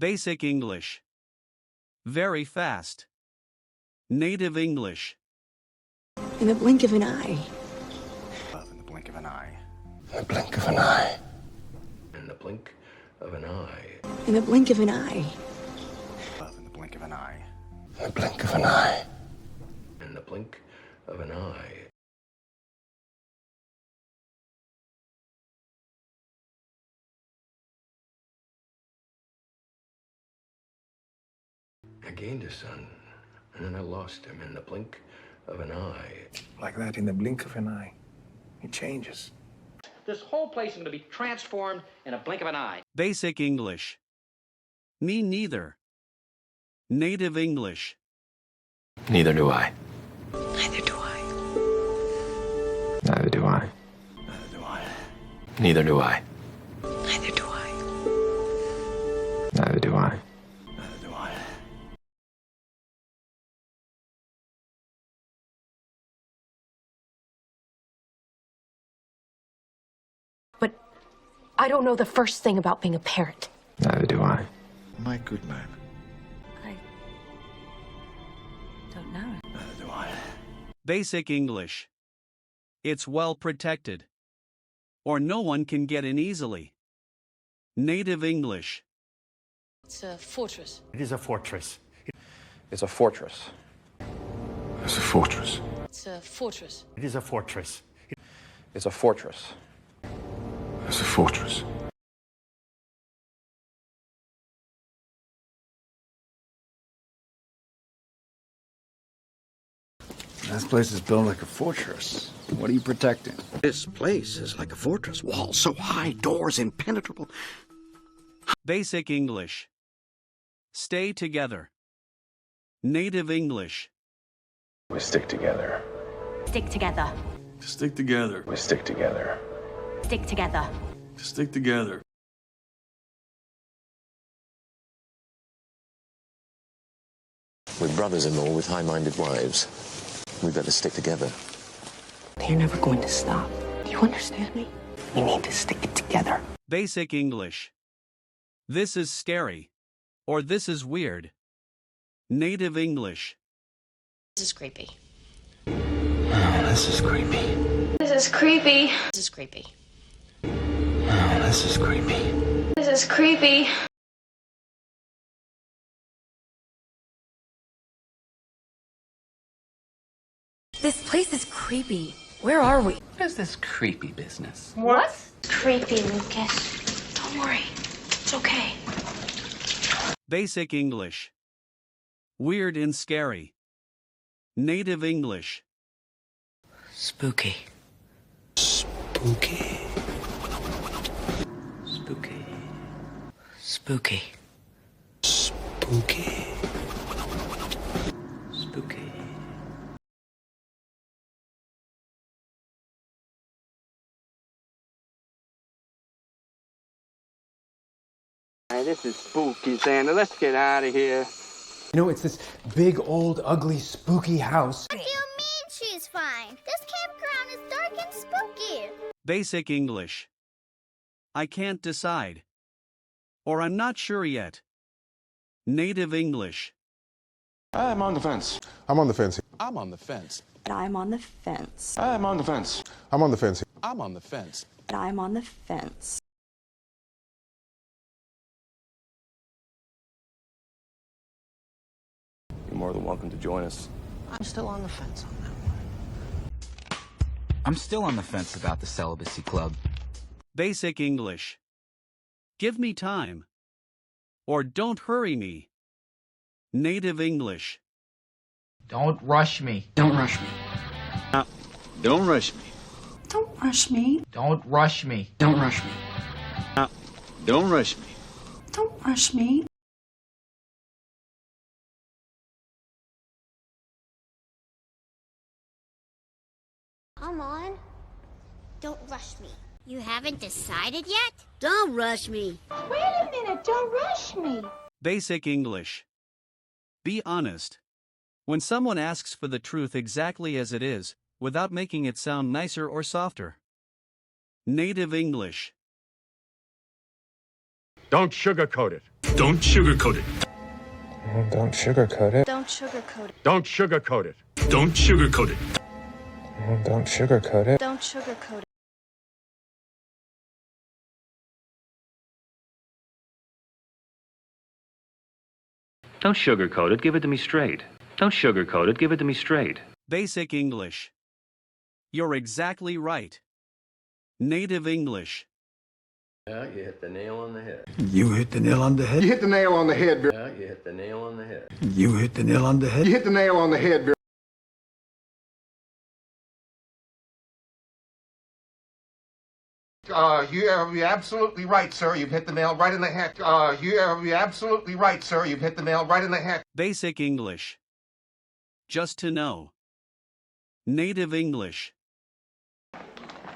Basic English. Very fast. Native English. In the blink of an eye. In the blink of an eye. In the blink of an eye. In the blink of an eye. In the blink of an eye. In the blink of an eye. In the blink of an eye. In the blink of an eye. I gained a son, and then I lost him in the blink of an eye. Like that, in the blink of an eye. He changes. This whole place is going to be transformed in a blink of an eye. Basic English. Me neither. Native English. Neither do I. Neither do I. Neither do I. Neither do I. Neither do I. Neither do I. Neither do I. Neither do I. But I don't know the first thing about being a parent. Neither do I. My good man. I don't know. Neither do I. Basic English. It's well protected. Or no one can get in easily. Native English. It's a fortress. It is a fortress. It's a fortress. It's a fortress. It's a fortress. It is a fortress. It's a fortress. It's a fortress. This place is built like a fortress. What are you protecting? This place is like a fortress. Walls so high, doors impenetrable. Basic English. Stay together. Native English. We stick together. Stick together. Stick together. We stick together. Stick together. Stick together. We're brothers-in-law with high-minded wives. We better stick together. You're never going to stop. Do you understand me? We need to stick it together. Basic English. This is scary. Or this is weird. Native English. This is creepy. Oh, this is creepy. This is creepy. This is creepy. Oh, this is creepy. This is creepy. This place is creepy. Where are we? What is this creepy business? What? Creepy, Lucas. Don't worry. It's okay. Basic English. Weird and scary. Native English. Spooky. Spooky. Spooky. Spooky. Spooky. Spooky. Hey, this is spooky, Santa. Let's get out of here. You know, it's this big, old, ugly, spooky house. What do you mean she's fine? This campground is dark and spooky. Basic English. I can't decide. Or I'm not sure yet. Native English. I'm on the fence. I'm on the fence. I'm on the fence. I'm on the fence. I'm on the fence. I'm on the fence. I'm on the fence. I'm on the fence. You're more than welcome to join us. I'm still on the fence on that one. I'm still on the fence about the celibacy club. Basic English. Give me time. Or don't hurry me. Native English. Don't rush me. Don't rush me. Don't rush me. Don't rush me. Don't rush me. Don't rush me. Don't rush me. Don't rush me. Come on. Don't rush me. You haven't decided yet? Don't rush me. Wait a minute. Don't rush me. Basic English. Be honest. When someone asks for the truth exactly as it is, without making it sound nicer or softer. Native English. Don't sugarcoat it. Don't sugarcoat it. Don't sugarcoat it. Don't sugarcoat it. Don't sugarcoat it. Don't sugarcoat it. Don't sugarcoat it. Don't sugarcoat it. Don't sugarcoat it, give it to me straight. Don't sugarcoat it, give it to me straight. Basic English. You're exactly right. Native English. Yeah, you hit the nail on the head. You hit the nail on the head. You hit the nail on the head. Yeah, you hit the nail on the head. You hit the nail on the head. You hit the nail on the head. You're absolutely right, sir. You've hit the nail right in the head. You're absolutely right, sir. You've hit the nail right in the head. Basic English. Just to know. Native English.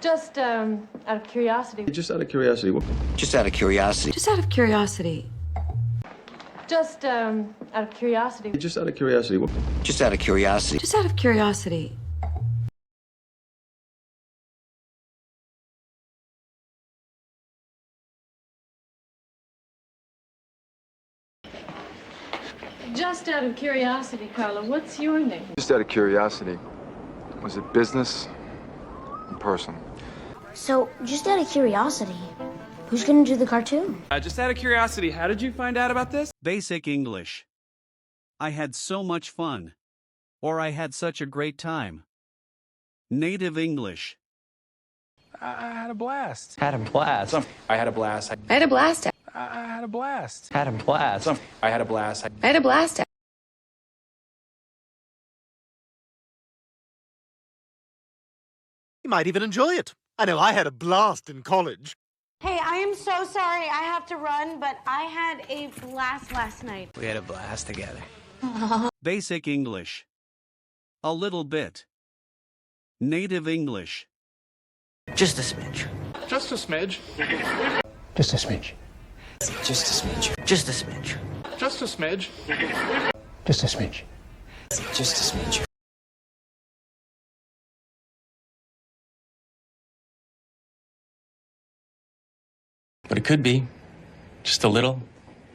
Just, out of curiosity. Just out of curiosity. Just out of curiosity. Just out of curiosity. Just, out of curiosity. Just out of curiosity. Just out of curiosity. Just out of curiosity. Just out of curiosity, Carla, what's your name? Just out of curiosity, was it business or personal? So, just out of curiosity, who's gonna do the cartoon? Just out of curiosity, how did you find out about this? Basic English. I had so much fun. Or I had such a great time. Native English. I had a blast. Had a blast. I had a blast. I had a blast. I had a blast. Had a blast. I had a blast. I had a blast. You might even enjoy it. I know I had a blast in college. Hey, I am so sorry. I have to run, but I had a blast last night. We had a blast together. Basic English. A little bit. Native English. Just a smidge. Just a smidge. Just a smidge. Just a smidge. Just a smidge. Just a smidge. Just a smidge. Just a smidge. But it could be. Just a little.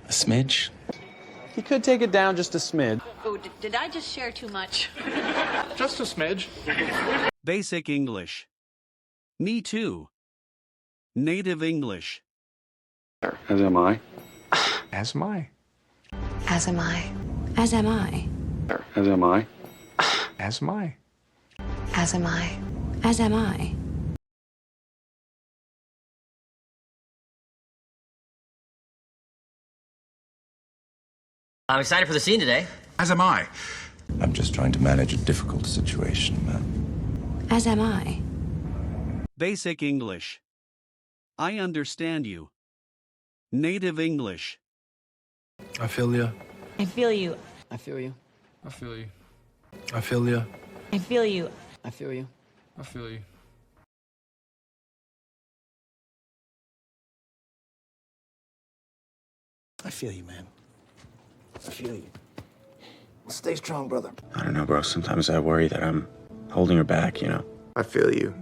A smidge. He could take it down just a smidge. Oh, did I just share too much? Just a smidge. Basic English. Me too. Native English. As am I. As am I. As am I. As am I. As am I. As am I. As am I. As am I. I'm excited for the scene today. As am I. I'm just trying to manage a difficult situation, man. As am I. Basic English. I understand you. Native English. I feel you. I feel you. I feel you. I feel you. I feel you. I feel you. I feel you. I feel you. I feel you, man. I feel you. Stay strong, brother. I don't know, bro. Sometimes I worry that I'm holding her back, you know? I feel you.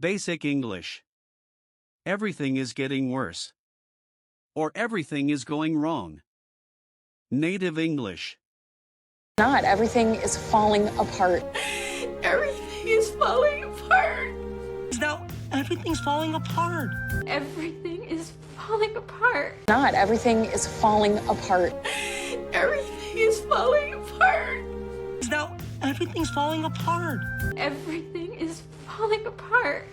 Basic English. Everything is getting worse. Or everything is going wrong. Native English. Not everything is falling apart. Everything is falling apart. No, everything's falling apart. Everything is falling apart. Not everything is falling apart. Everything is falling apart. No, everything's falling apart. Everything is falling apart.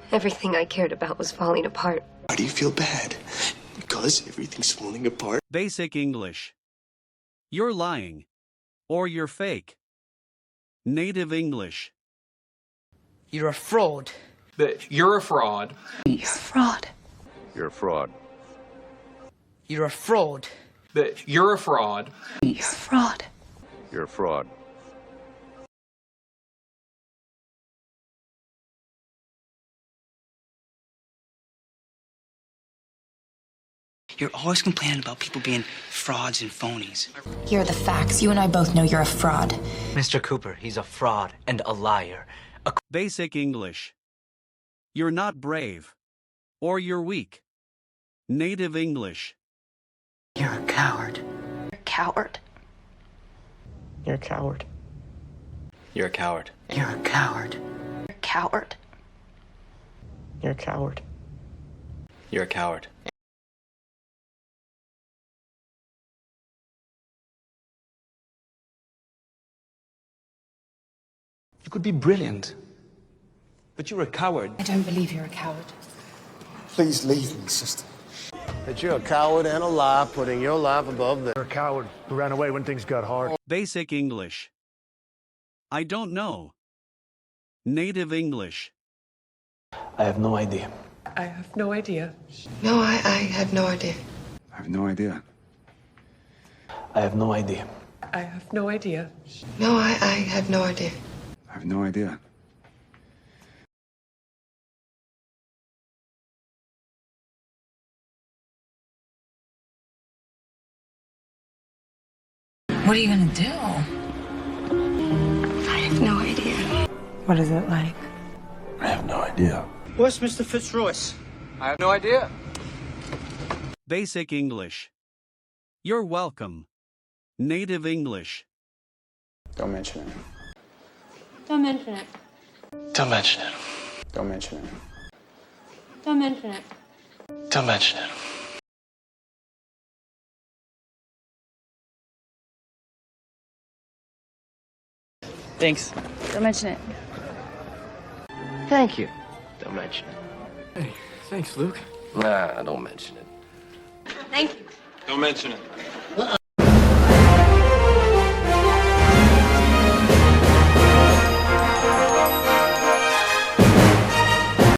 Everything I cared about was falling apart. Why do you feel bad? Because everything's falling apart. Basic English. You're lying. Or you're fake. Native English. You're a fraud. You're a fraud. You're a fraud. You're a fraud. You're a fraud. You're a fraud. You're a fraud. You're a fraud. You're always complaining about people being frauds and phonies. Here are the facts. You and I both know you're a fraud. Mr. Cooper, he's a fraud and a liar. Basic English. You're not brave. Or you're weak. Native English. You're a coward. You're a coward. You're a coward. You're a coward. You're a coward. You're a coward. You're a coward. You're a coward. You could be brilliant, but you're a coward. I don't believe you're a coward. Please leave me, sister. That you're a coward and a liar, putting your life above theirs. You're a coward who ran away when things got hard. Basic English. I don't know. Native English. I have no idea. I have no idea. No, I have no idea. I have no idea. I have no idea. I have no idea. No, I have no idea. I have no idea. What are you gonna do? I have no idea. What is it like? I have no idea. Where's Mr. Fitzroyce? I have no idea. Basic English. You're welcome. Native English. Don't mention it. Don't mention it. Don't mention it. Don't mention it. Don't mention it. Don't mention it. Thanks. Don't mention it. Thank you. Don't mention it. Hey, thanks, Luke. Nah, don't mention it. Thank you. Don't mention it.